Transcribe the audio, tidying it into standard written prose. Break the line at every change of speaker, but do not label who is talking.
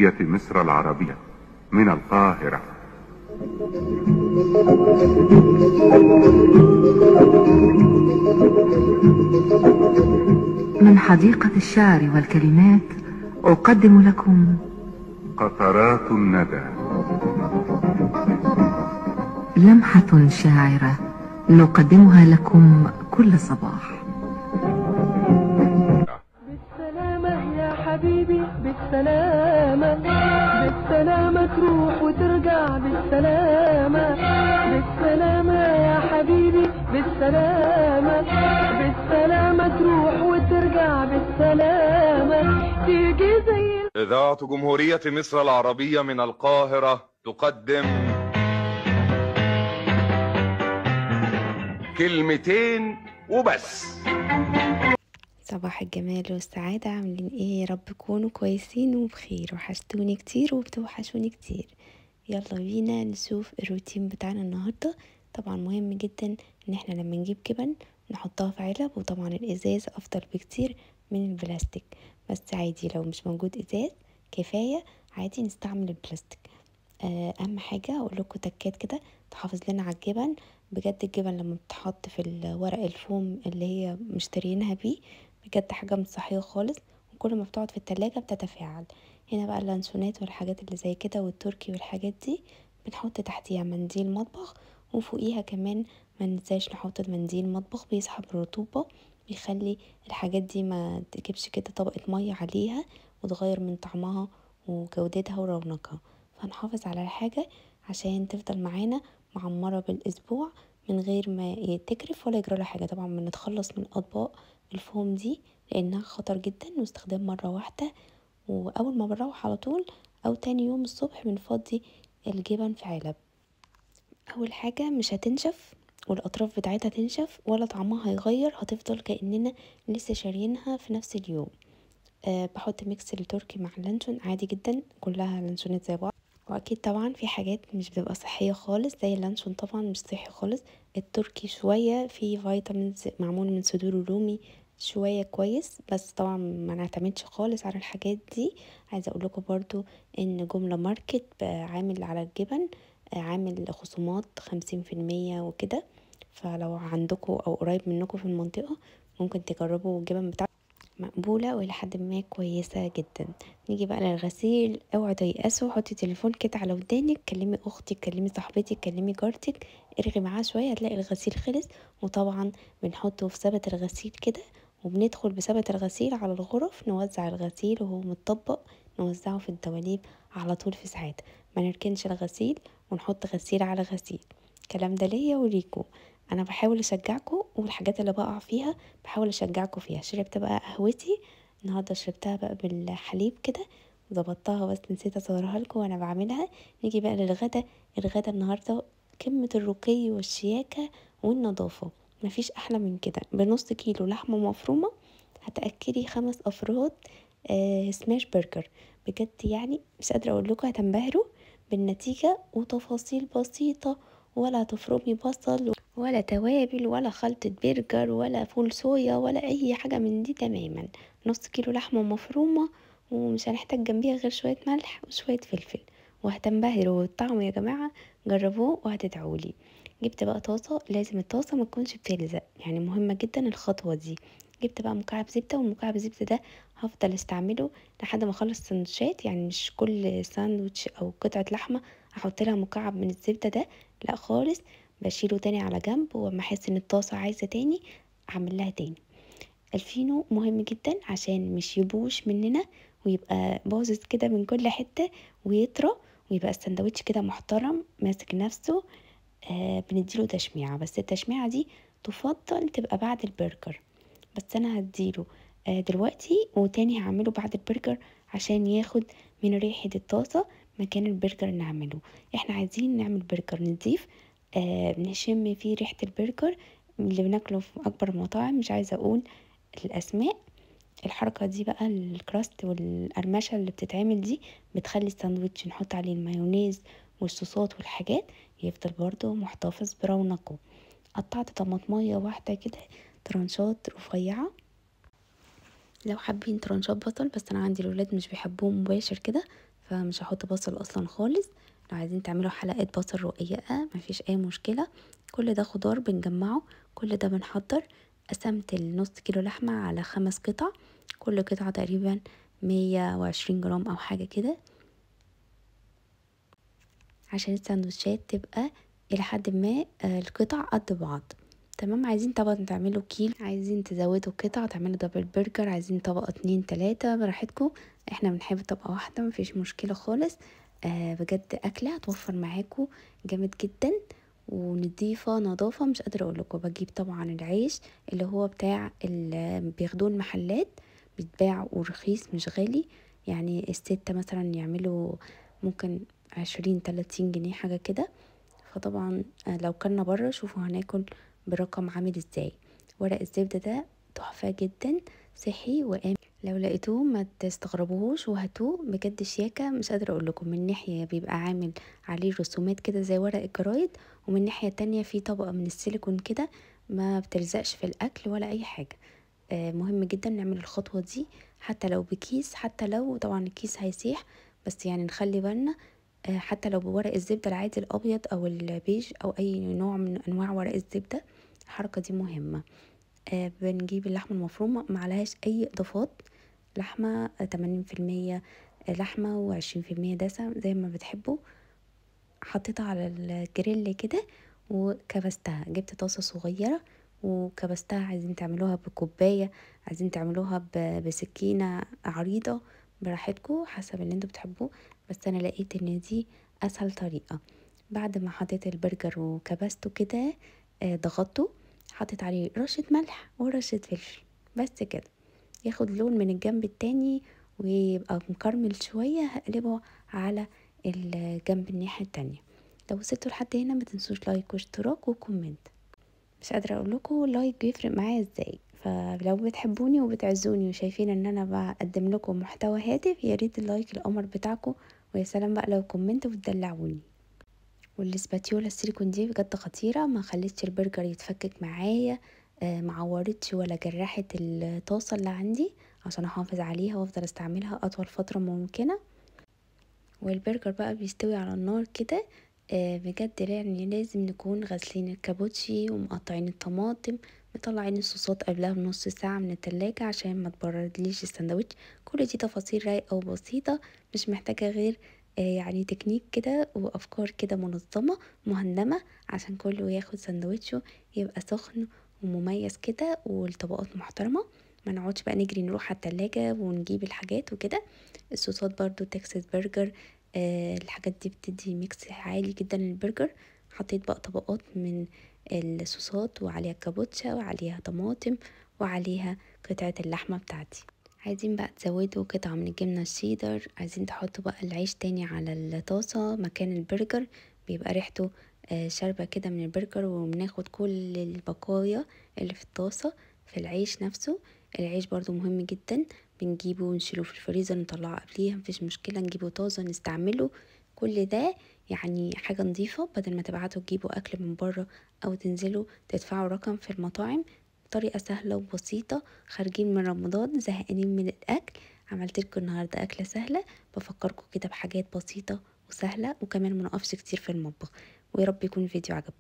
مصر العربية من القاهرة.
من حديقة الشعر والكلمات أقدم لكم
قطرات الندى،
لمحة شاعرة نقدمها لكم كل صباح.
بالسلامة يا حبيبي، بالسلامة بالسلامة تروح وترجع بالسلامة، بالسلامة يا حبيبي، بالسلامة بالسلامة تروح وترجع بالسلامة، تيجي زي
إذاعة جمهورية مصر العربية من القاهرة تقدم كلمتين وبس.
صباح الجمال والسعادة، عاملين ايه؟ يا رب تكونوا كويسين وبخير. وحشتوني كتير وبتوحشوني كتير. يلا بينا نشوف الروتين بتاعنا النهاردة. طبعا مهم جدا ان احنا لما نجيب جبن نحطها في علب، وطبعا الازاز افضل بكتير من البلاستيك، بس عادي لو مش موجود ازاز كفاية عادي نستعمل البلاستيك. اهم حاجة اقول لكم تكات كده تحافظ لنا على الجبن. بجد الجبن لما بتحط في الورق الفوم اللي هي مشترينها بيه بجد حاجة مش صحية خالص، وكل ما بتقعد في التلاجة بتتفاعل. هنا بقى اللانشونات والحاجات اللي زي كده والتركي والحاجات دي بنحط تحتيها منديل مطبخ، وفوقيها كمان ما ننساش نحط المنديل مطبخ بيسحب الرطوبة، بيخلي الحاجات دي ما تجيبش كده طبقة مية عليها وتغير من طعمها وجودتها ورونقها. فنحافظ على الحاجة عشان تفضل معانا معمرة بالأسبوع من غير ما تكرف ولا يجرى لها حاجة. طبعا بنتخلص من أطباق الفوم دي لأنها خطر جدا واستخدام مرة واحدة، وأول ما بنروح على طول أو تاني يوم الصبح بنفضي الجبن في علب. أول حاجة مش هتنشف والأطراف بتاعتها تنشف ولا طعمها هيغير، هتفضل كأننا لسه شاريينها في نفس اليوم. بحط ميكس التركي مع اللانشون عادي جدا، كلها لانشونات زي بعض. واكيد طبعا في حاجات مش بتبقى صحيه خالص زي اللانشون، طبعا مش صحي خالص. التركي شويه فيه فيتامينز معمول من صدور الرومي شويه كويس، بس طبعا ما نعتمدش خالص على الحاجات دي. عايزه اقول لكم برضو ان جمله ماركت عامل على الجبن عامل خصومات 50% وكده، فلو عندكم او قريب منكم في المنطقه ممكن تجربوا الجبن بتاعه مقبولة ولحد ما كويسة جدا. نيجي بقى للغسيل. اوعوا تيأسوا، حطي تليفون كده على ودانك، كلمي اختك، كلمي صاحبتك، كلمي جارتك، ارغي معاه شوية هتلاقي الغسيل خلص. وطبعا بنحطه في سبت الغسيل كده، وبندخل بسبت الغسيل على الغرف نوزع الغسيل وهو متطبق، نوزعه في الدواليب على طول في ساعات. ما نركنش الغسيل ونحط غسيل على غسيل. الكلام ده ليا وليكو، انا بحاول اشجعكم، والحاجات اللي بقع فيها بحاول اشجعكم فيها. شربت بقى قهوتي النهارده، شربتها بقى بالحليب كده وظبطتها، بس نسيت اصورها لكم وانا بعملها. نيجي بقى للغدا. الغدا النهارده قمه الرقي والشياكه والنظافه، مفيش احلى من كده. بنص كيلو لحمه مفرومه هتاكلي 5 افراد سماش برجر. بجد يعني مش قادره اقول لكم، هتنبهروا بالنتيجه، وتفاصيل بسيطه، ولا تفرمي بصل ولا توابل ولا خلطة برجر ولا فول صويا ولا اي حاجة من دي تماما. نص كيلو لحمة مفرومة ومش هنحتاج جنبيها غير شوية ملح وشوية فلفل، وهتنبهروا بالطعم يا جماعة. جربوه وهتدعولي. جبت بقى طاسة، لازم الطاسة ما تكونش بتلزق، يعني مهمة جدا الخطوة دي. جبت بقى مكعب زبدة، والمكعب الزبدة ده هفضل استعمله لحد ما اخلص سندوتشات، يعني مش كل ساندوتش او قطعة لحمة احط لها مكعب من الزبدة ده، لا خالص. بشيله تاني على جنب، وما احس ان الطاسة عايزة تاني اعمل لها تاني. الفينو مهم جدا عشان مش يبوش مننا ويبقى باظظ كده من كل حتة ويطرى، ويبقى السندوتش كده محترم ماسك نفسه. بنديله تشميعة، بس التشميعة دي تفضل تبقى بعد البرجر، بس انا هديله دلوقتي، وتاني هعمله بعد البرجر عشان ياخد من ريحة الطاسة مكان البرجر نعمله. احنا عايزين نعمل برجر نضيف، نشم فيه ريحة البرجر اللي بناكله في اكبر المطاعم، مش عايزة اقول الاسماء. الحركة دي بقى الكراست والقرمشة اللي بتتعمل دي بتخلي الساندوتش نحط عليه المايونيز والصوصات والحاجات يفضل برضو محتفظ برونقه. قطعت طماطمية واحدة كده ترانشات رفيعة، لو حابين ترانشات بصل، بس انا عندي الولاد مش بيحبوه مباشر كده فمش هحط بصل اصلا خالص. لو عايزين تعملوا حلقات بصل رقيقة مفيش اي مشكلة. كل ده خضار بنجمعه، كل ده بنحضر. قسمت النص كيلو لحمة على 5 قطع، كل قطعة تقريبا 120 جرام او حاجة كده، عشان السندوتشات تبقى الى حد ما القطع قد بعض. تمام. عايزين طبقا تعملوا كيلو، عايزين تزودوا قطع تعملوا دبل برجر، عايزين طبقة 2 3 براحتكم. احنا بنحب طبقة واحدة مفيش مشكلة خالص. بجد اكلة هتوفر معاكم جامد جدا ونضيفة نظافة مش قادرة اقول لكم. بجيب طبعا العيش اللي هو بتاع اللي بياخدوه المحلات، بيتباع ورخيص مش غالي، يعني الستة مثلا يعملوا ممكن 20 30 جنيه حاجة كده. فطبعا لو كنا بره شوفوا هناكل برقم عامل ازاي. ورق الزبدة ده تحفة جدا، صحي وآمن. لو لقيتوه ما تستغربوهوش وهاتوه، بجد شياكة مش قادرة اقول لكم. من ناحية بيبقى عامل عليه رسومات كده زي ورق الجرايد، ومن ناحية تانية فيه طبقة من السيليكون كده ما بتلزقش في الاكل ولا اي حاجة. مهم جدا نعمل الخطوة دي حتى لو بكيس، حتى لو طبعا الكيس هيسيح بس يعني نخلي بالنا. حتى لو بورق الزبدة العادي الابيض او البيج او اي نوع من انواع ورق الزبدة، الحركة دي مهمة. بنجيب اللحمة المفرومة معلهاش اي اضافات، لحمة 80% لحمة و20% دسم زي ما بتحبوا. حطيتها على الجريل كده وكبستها، جبت طاسة صغيرة وكبستها. عايزين تعملوها بكوباية، عايزين تعملوها بسكينة عريضة، براحتكم حسب اللي انتوا بتحبوه. بس انا لقيت ان دي اسهل طريقة. بعد ما حطيت البرجر وكبسته كده ضغطته، حطيت عليه رشة ملح ورشة فلفل بس كده، ياخد لون من الجنب التاني ويبقى مكرمل شوية. هقلبه على الجنب الناحية التانية. لو وصلتوا لحد هنا ما تنسوش لايك واشتراك وكومنت. مش قادرة اقول لكم لايك بيفرق معايا ازاي. فلو بتحبوني وبتعزوني وشايفين ان انا بقدم لكم محتوى هادف، يا ريت اللايك القمر بتاعكم. ويا سلام بقى لو كومنت وتدلعوني. والسباتيولا السيليكون دي بجد خطيرة، ما خلتش البرجر يتفكك معايا، معورتش ولا جرحت الطاسة اللي عندي، عشان احافظ عليها وافضل استعملها اطول فترة ممكنة. والبرجر بقى بيستوي على النار كده بجد يعني لازم نكون غاسلين الكابوتشي ومقطعين الطماطم، مطلعين الصوصات قبلها بنص ساعة من التلاجة عشان ما تبردليش الساندوتش. كل دي تفاصيل رايقة وبسيطة، مش محتاجة غير يعني تكنيك كده وافكار كده منظمة مهندمة عشان كله ياخد ساندوتشه يبقى سخن ومميز كده والطبقات محترمة. ما نقعدش بقى نجري نروح على التلاجة ونجيب الحاجات وكده. الصوصات برضو تكساس برجر، الحاجات دي بتدي ميكس عالي جدا للبرجر. حطيت بقى طبقات من الصوصات وعليها كابوتشا وعليها طماطم وعليها قطعة اللحمة بتاعتي. عايزين بقى تزودوا قطعة من الجبنة الشيدر، عايزين تحطوا بقى العيش تاني على الطاسة مكان البرجر، بيبقى ريحته شاربة كده من البرجر. وبناخد كل البقايا اللي في الطاسة في العيش نفسه. العيش برضو مهم جدا، بنجيبه ونشيله في الفريزر نطلعه قبليها مفيش مشكلة، نجيبه طازة نستعمله. كل ده يعني حاجة نظيفة، بدل ما تبعتوا تجيبوا أكل من بره أو تنزلوا تدفعوا رقم في المطاعم. طريقة سهلة وبسيطة، خارجين من رمضان زهقانين من الأكل، عملت لكم النهاردة أكلة سهلة بفكركم كده بحاجات بسيطة وسهلة، وكمان منقفش كتير في المطبخ. ويا رب يكون الفيديو عجبكم.